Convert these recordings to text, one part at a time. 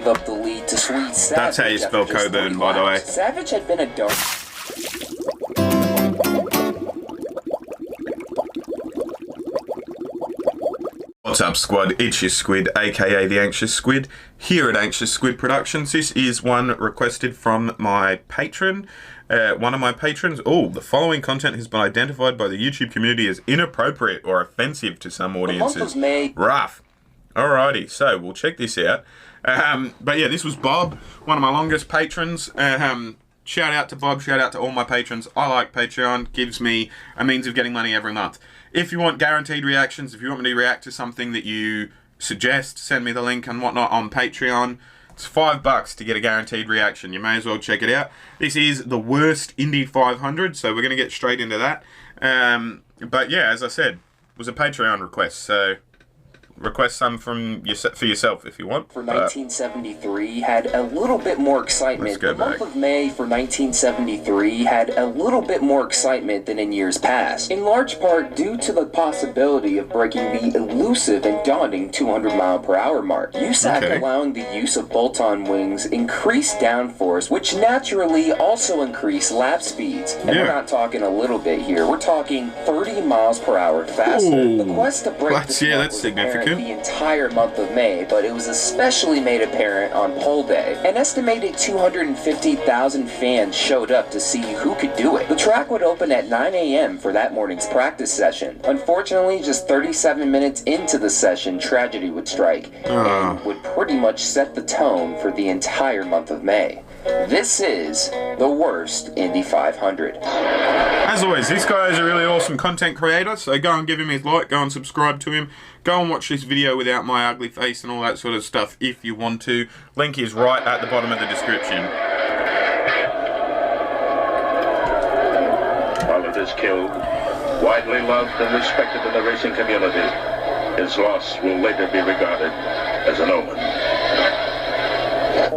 up the lead to Sweet Savage. That's how you spell Coburn, by the way. Savage had been a dark. What's up, squad? It's your Squid, aka the Anxious Squid, here at Anxious Squid Productions. This is one requested from my patron. One of my patrons. Oh, the following content has been identified by the YouTube community as inappropriate or offensive to some audiences. The month was May. Rough. Alrighty, so we'll check this out. But yeah, this was Bob, one of my longest patrons. Shout out to Bob, shout out to all my patrons. I like Patreon, gives me a means of getting money every month. If you want guaranteed reactions, if you want me to react to something that you suggest, send me the link and whatnot on Patreon. It's $5 to get a guaranteed reaction. You may as well check it out. This is the worst Indy 500, so we're going to get straight into that. But yeah, as I said, it was a Patreon request, so request some from for yourself if you want. For 1973 had a little bit more excitement. Let's go the month back. of May for 1973 had a little bit more excitement than in years past, in large part due to the possibility of breaking the elusive and daunting 200-mile-per-hour mark. USAC allowing the use of bolt-on wings increased downforce, which naturally also increased lap speeds. And we're not talking a little bit here. We're talking 30 miles per hour faster. Ooh. The quest to break this mark that's was significant. the entire month of May, but it was especially made apparent on pole day. An estimated 250,000 fans showed up to see who could do it. The track would open at 9 a.m. for that morning's practice session. Unfortunately, just 37 minutes into the session, tragedy would strike and would pretty much set the tone for the entire month of May. This is the worst Indy 500. As always, this guy is a really awesome content creator, so go and give him his like, go and subscribe to him, go and watch this video without my ugly face and all that sort of stuff if you want to. Link is right at the bottom of the description. Pollard is killed, widely loved and respected in the racing community. His loss will later be regarded as an omen.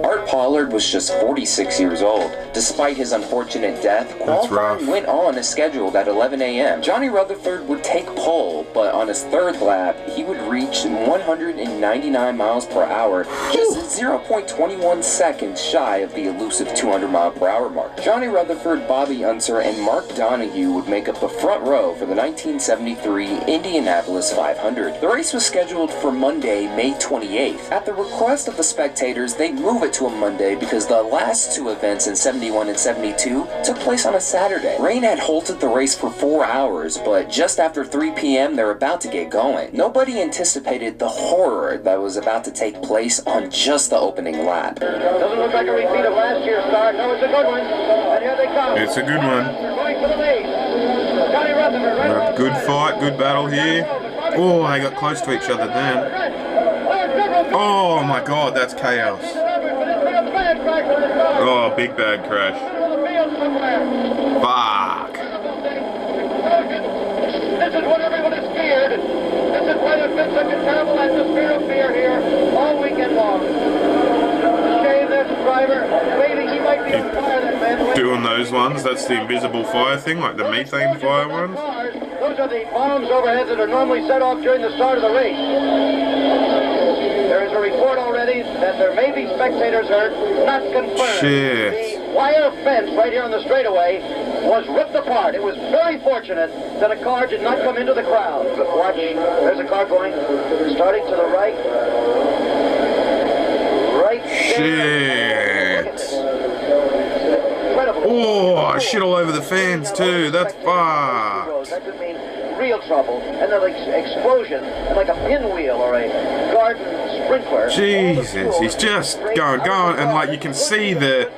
Art Pollard was just 46 years old. Despite his unfortunate death, qualifying went on as scheduled at 11 a.m. Johnny Rutherford would take pole, but on his third lap, he would reach 199 miles per hour, just 0.21 seconds shy of the elusive 200-mile-per-hour mark. Johnny Rutherford, Bobby Unser, and Mark Donohue would make up the front row for the 1973 Indianapolis 500. The race was scheduled for Monday, May 28th. At the request of the spectators, they move it to a Monday because the last two events in 71 and 72 took place on a Saturday. Rain had halted the race for 4 hours, but just after 3 p.m. they're about to get going. Nobody anticipated the horror that was about to take place on just the opening lap. Doesn't look like a repeat of last year's start. No, it's a good one. And here they come. It's a good one. They're going for the lead. Johnny Rutherford right Good fight, good battle here. Oh, they got close to each other then. Oh my god, that's chaos. Oh, big bad crash. Fuck. This is what everyone is feared. This is why there's been such a terrible atmosphere of fear here all weekend long. Shame this driver, waiting, he might be on fire, that man. Doing those ones, that's the invisible fire thing, like the methane fire ones. Those are the bombs overhead that are normally set off during the start of the race. There is a report already that there may be spectators hurt, not confirmed. Shit. The wire fence right here on the straightaway was ripped apart. It was very fortunate that a car did not come into the crowd. But watch, there's a car going, starting to the right. Right there. Shit. Oh, shit all over the fans too. That's fucked. That could mean real trouble. And then like explosion, like a pinwheel or a garden sprinkler. Jesus, he's just going, and like you can see the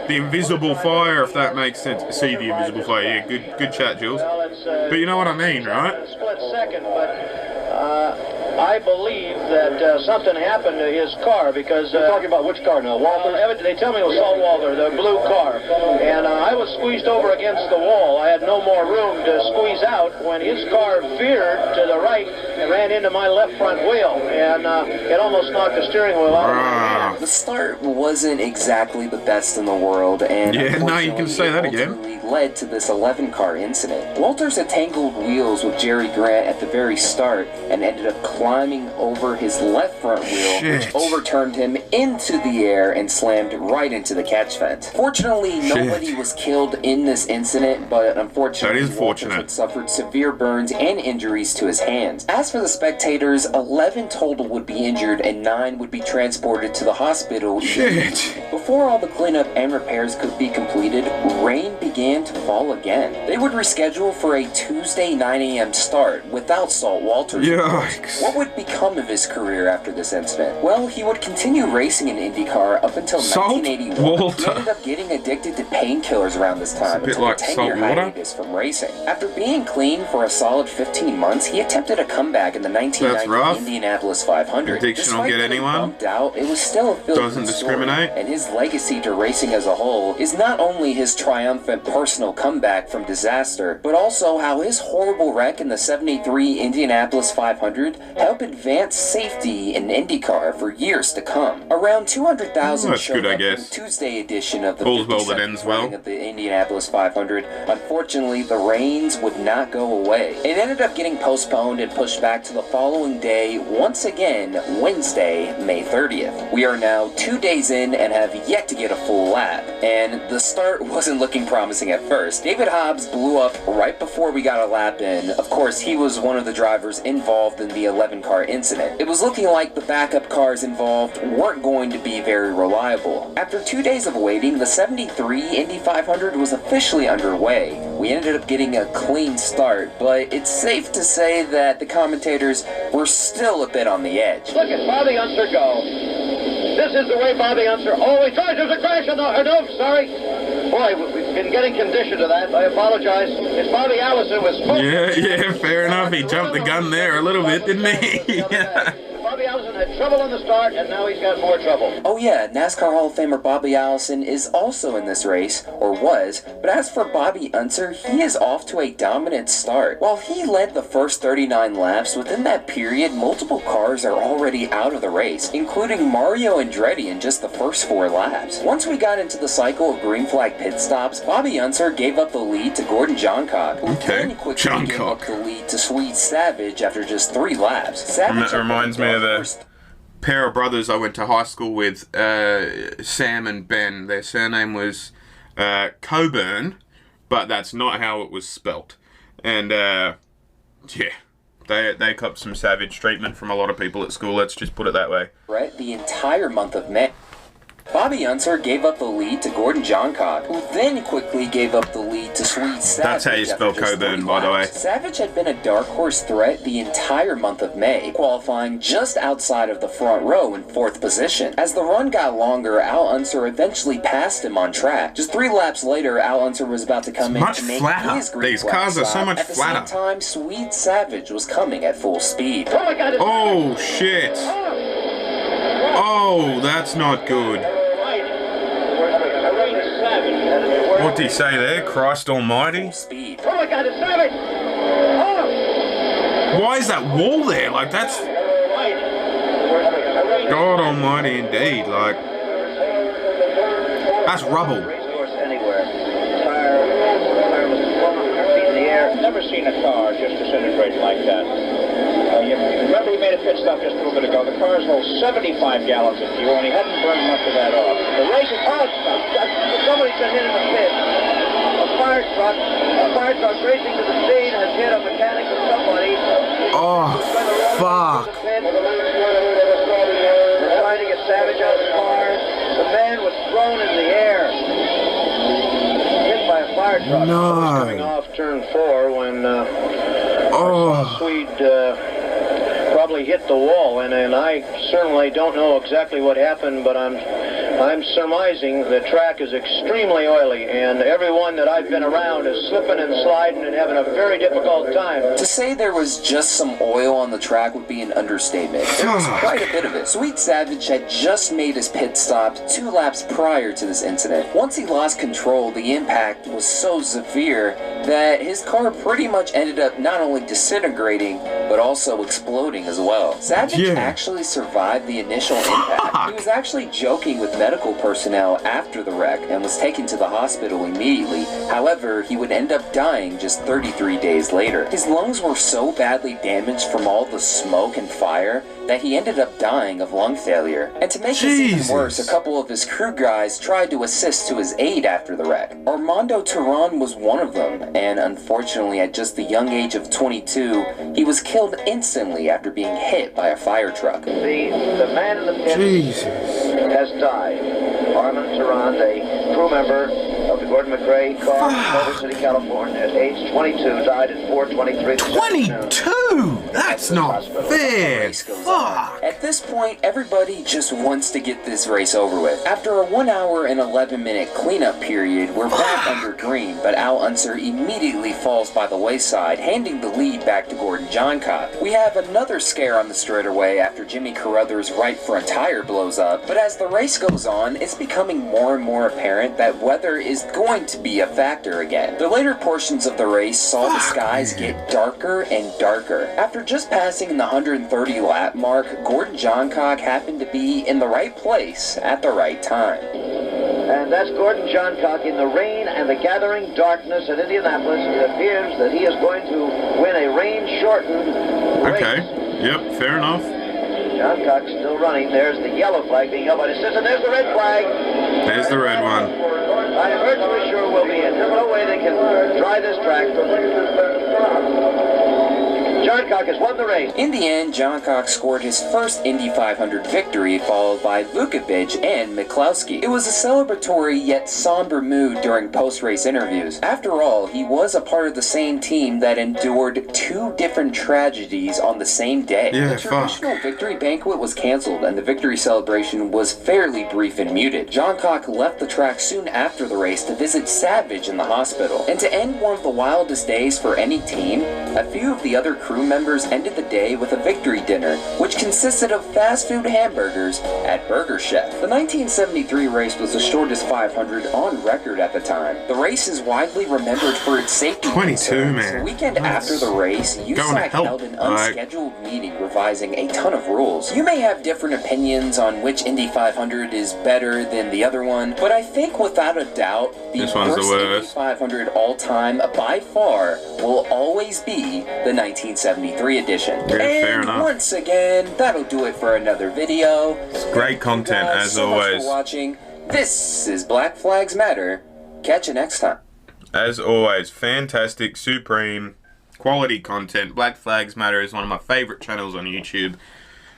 invisible fire, if that makes sense. See the invisible fire, yeah, good chat, Jules. But you know what I mean, right? Split second, but I believe that something happened to his car because... You're talking about which car now, Walter? They tell me it was Saul Walter, the blue car. And I was squeezed over against the wall. I had no more room to squeeze out when his car veered to the right and ran into my left front wheel. And it almost knocked the steering wheel out. The start wasn't exactly the best in the world, and yeah, no, you can say that again. Led to this 11-car incident. Walters had tangled wheels with Jerry Grant at the very start and ended up climbing over his left front wheel, which overturned him into the air and slammed right into the catch fence. Fortunately, nobody was killed in this incident, but unfortunately, that is fortunate. Walter suffered severe burns and injuries to his hands. As for the spectators, 11 total would be injured and 9 would be transported to the hospital. Shit. Before all the cleanup and repairs could be completed, rain began to fall again. They would reschedule for a Tuesday 9 a.m. start without Salt Walter. Yikes. What would become of his career after this incident? Well, he would continue racing in IndyCar up until 1981. Walter. He ended up getting addicted to painkillers around this time It's a bit and took like a 10-year salt water. hiatus from racing. After being clean for a solid 15 months, he attempted a comeback in the 1990 Indianapolis 500. Addiction will get anyone. Bumped out, it was still a filled Doesn't discriminate. and his legacy to racing as a whole is not only his triumphant personal comeback from disaster, but also how his horrible wreck in the 73 Indianapolis 500 helped advance safety in IndyCar for years to come. Around 200,000 showed good, I up in guess. the Tuesday edition of the All's well that 52nd ends well. running of the Indianapolis 500. Unfortunately, the rains would not go away. It ended up getting postponed and pushed back to the following day, once again, Wednesday, May 30th. We are now 2 days in and have yet to get a full lap, and the start wasn't looking promising at first. David Hobbs blew up right before we got a lap in. Of course, he was one of the drivers involved in the 11-car incident. It was looking like the backup cars involved weren't going to be very reliable. After 2 days of waiting, the 73 Indy 500 was officially underway. We ended up getting a clean start, but it's safe to say that the commentators were still a bit on the edge. Look at Bobby Unser go. This is the way Bobby Unser always tries. There's a crash on the... No, sorry. Boy, we've been getting conditioned to that. I apologize. It's Bobby Allison was supposed Yeah, fair enough. He jumped the gun there a little bit, didn't he? Yeah. Bobby Allison had trouble on the start, and now he's got more trouble. Oh yeah, NASCAR Hall of Famer Bobby Allison is also in this race, or was, but as for Bobby Unser, he is off to a dominant start. While he led the first 39 laps, within that period, multiple cars are already out of the race, including Mario Andretti in just the first 4 laps. Once we got into the cycle of green flag pit stops, Bobby Unser gave up the lead to Gordon Johncock, who then quickly gave up the lead to Sweet Savage after just 3 laps. Savage reminds me of the pair of brothers I went to high school with, Sam and Ben. Their surname was Coburn, but that's not how it was spelt. And yeah, they copped some savage treatment from a lot of people at school. Let's just put it that way. Right, the entire month of May. Bobby Unser gave up the lead to Gordon Johncock, who then quickly gave up the lead to Sweet Savage. That's how you spell Coburn, by the way. Savage had been a dark horse threat the entire month of May, qualifying just outside of the front row in 4th position. As the run got longer, Al Unser eventually passed him on track. Just 3 laps later, Al Unser was about to come in to make his green These flag cars are stop. so much At the flatter. same time, Sweet Savage was coming at full speed. Oh my God! Oh shit! Oh, that's not good. What did he say there? Christ Almighty? Speed. Oh my God, it's Savage! Oh! Why is that wall there? Like, that's God Almighty indeed. Like, that's rubble. Racecourse anywhere. Tire was flung feet in the air. Never seen a car just disintegrate like that. Remember, he made a pit stop just a little bit ago. The cars hold 75 gallons of fuel, and he hadn't burned much of that off. The race is somebody's been hit in the pit. A fire truck racing to the scene has hit a mechanic or somebody. Oh, fuck. They're trying to get Savage out of the car. The man was thrown in the air. Hit by a fire truck. No. Coming off turn 4 when Squid probably hit the wall, and I certainly don't know exactly what happened, but I'm surmising the track is extremely oily, and everyone that I've been around is slipping and sliding and having a very difficult time. To say there was just some oil on the track would be an understatement. There was quite a bit of it. Sweet Savage had just made his pit stop 2 laps prior to this incident. Once he lost control, the impact was so severe that his car pretty much ended up not only disintegrating, but also exploding as well. Savage actually survived the initial impact. He was actually joking with medical personnel after the wreck and was taken to the hospital immediately. However, he would end up dying just 33 days later. His lungs were so badly damaged from all the smoke and fire that he ended up dying of lung failure. And to make this even worse, a couple of his crew guys tried to assist to his aid after the wreck. Armando Tehran was one of them, and unfortunately at just the young age of 22, he was killed instantly after being hit by a fire truck. The man in the pit has died. Armando Tehran, a crew member of the Gordon McRae car in Culver City, California, at age 22, died at 4:23. 22? That's not fair. Fuck. At this point, everybody just wants to get this race over with. After a 1 hour and 11-minute cleanup period, we're back under green, but Al Unser immediately falls by the wayside, handing the lead back to Gordon Johncock. We have another scare on the straightaway after Jimmy Carruthers' right front tire blows up, but as the race goes on, it's becoming more and more apparent that weather is going to be a factor again. The later portions of the race saw the skies get darker and darker. After just passing the 130 lap mark, Gordon Johncock happened to be in the right place at the right time. And that's Gordon Johncock in the rain and the gathering darkness at Indianapolis. It appears that he is going to win a rain-shortened race. Okay, yep, fair enough. Johncock's still running. There's the yellow flag being held by the assistant. There's the red flag. There's the red one. I am virtually sure we'll be in. There's no way they can dry this track. Johncock has won the race. In the end, Johncock scored his first Indy 500 victory, followed by Vukovic and McCloskey. It was a celebratory yet somber mood during post-race interviews. After all, he was a part of the same team that endured two different tragedies on the same day. The traditional victory banquet was canceled, and the victory celebration was fairly brief and muted. Johncock left the track soon after the race to visit Savage in the hospital. And to end one of the wildest days for any team, a few of the other crew members ended the day with a victory dinner, which consisted of fast food hamburgers at Burger Chef. The 1973 race was the shortest 500 on record at the time. The race is widely remembered for its safety 22, concerns. man. The weekend after the race, USAC held an unscheduled meeting revising a ton of rules. You may have different opinions on which Indy 500 is better than the other one, but I think without a doubt, the worst Indy 500 all-time by far will always be the 1973 edition. Yeah, fair enough. Once again, that'll do it for another video. It's great content as so always. Much for watching. This is Black Flags Matter. Catch you next time. As always, fantastic, supreme, quality content. Black Flags Matter is one of my favorite channels on YouTube.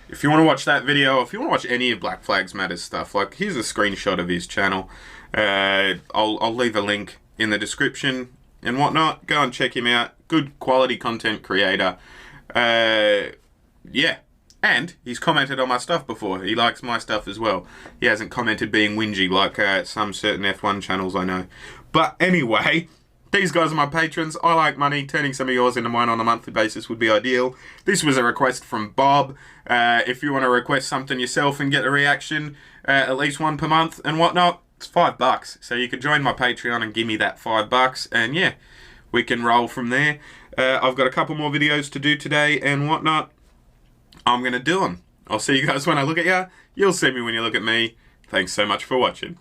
If you want to watch that video, if you want to watch any of Black Flags Matter's stuff, like here's a screenshot of his channel. I'll leave a link in the description and whatnot. Go and check him out. Good quality content creator. Yeah, and he's commented on my stuff before. He likes my stuff as well. He hasn't commented being whingy like some certain F1 channels I know. But anyway, these guys are my patrons. I like money. Turning some of yours into mine on a monthly basis would be ideal. This was a request from Bob. If you want to request something yourself and get a reaction, at least one per month and whatnot, it's $5. So you can join my Patreon and give me that $5, and yeah, we can roll from there. I've got a couple more videos to do today and whatnot. I'm going to do them. I'll see you guys when I look at you. You'll see me when you look at me. Thanks so much for watching.